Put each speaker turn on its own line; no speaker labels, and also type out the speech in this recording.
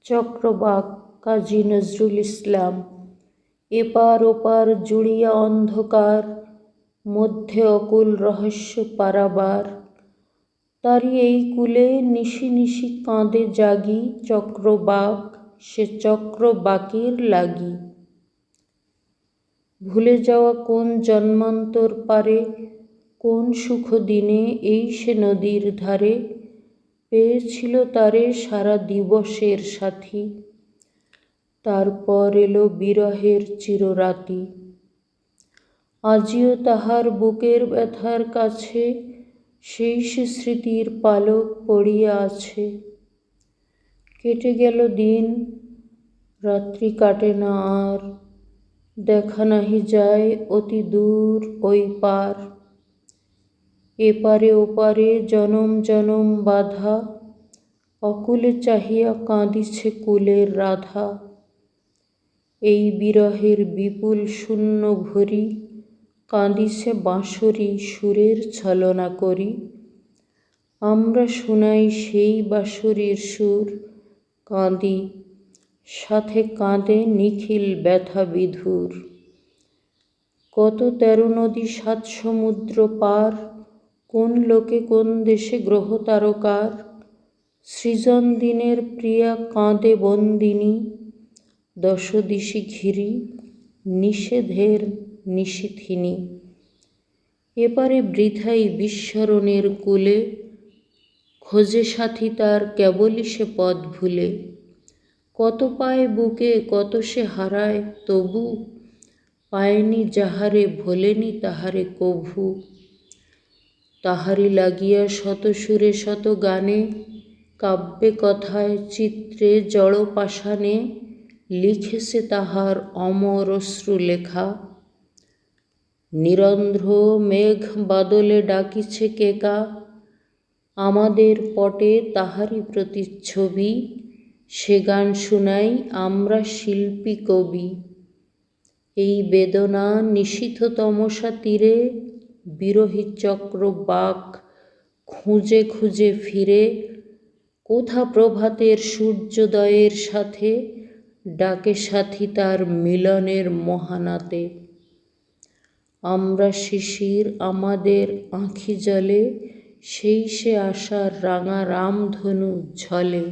চক্রবাক কাজী নজরুল ইসলাম। এপার ওপার জুড়িয়া অন্ধকার, মধ্যে অকুল রহস্য পারাবার। তারি এই কুলে নিশি নিশি কাঁদে জাগি চক্রবাক, সে চক্রবাকের লাগি। ভুলে যাওয়া কোন জন্মান্তর পারে, কোন সুখ দিনে এই সে নদীর ধারে পেয়েছিল তারে সারা দিবসের সাথী। তারপর এলো বিরহের চিররাতি। আজিও তাহার বুকের ব্যথার কাছে সেই সে স্মৃতির পালক পড়িয়া আছে। কেটে গেল দিন, রাত্রি কাটে না আর, দেখা নাহি যায় অতি দূর ওই পার। এপারে ওপারে জনম জনম বাধা, অকুলে চাহিয়া কাঁদিছে কুলের রাধা। এই বিরহের বিপুল শূন্য ভরি, কাঁদিছে বাঁশরি সুরের ছলনা করি। আমরা শুনাই সেই বাঁশরির সুর, কাঁদি সাথে কাঁদে নিখিল ব্যথা বিধুর। কত 13 নদী 7 সমুদ্র পার, কোন লোকে কোন দেশে গ্রহ তারকার। সৃজন দিনের প্রিয়া কাঁদে বন্দিনী, 10 দিশি ঘিরি নিষেধের নিশীথিনী। এপারে বৃথাই বিস্মরণের কূলে, খোঁজে সাথী তার কেবলই সে পথ ভুলে। কত পায় বুকে কত সে হারায় তবু, পায়নি যাহারে ভোলেনি তাহারে কভু। তাহারি লাগিয়া শত সুরে শত গানে, কাব্যে কথায় চিত্রে জড় পাষাণে লিখেছে তাহার অমর অশ্রু লেখা। নিরন্ধ্র মেঘ বাদলে ডাকিছে কেকা, আমাদের পটে তাহারি প্রতিচ্ছবি। সে গান শুনাই আমরা শিল্পী কবি। এই বেদনা নিশীথ তমসা তীরে, বিরহী চক্রবাক খুঁজে খুঁজে ফিরে। কোথা প্রভাতের সূর্যোদয়ের সাথে ডাকে সাথী তার মিলনের মহানাতে। আমরা শিশির আমাদের আঁখি জলে, সেই সে আশার রাঙা রামধনু ঝলে।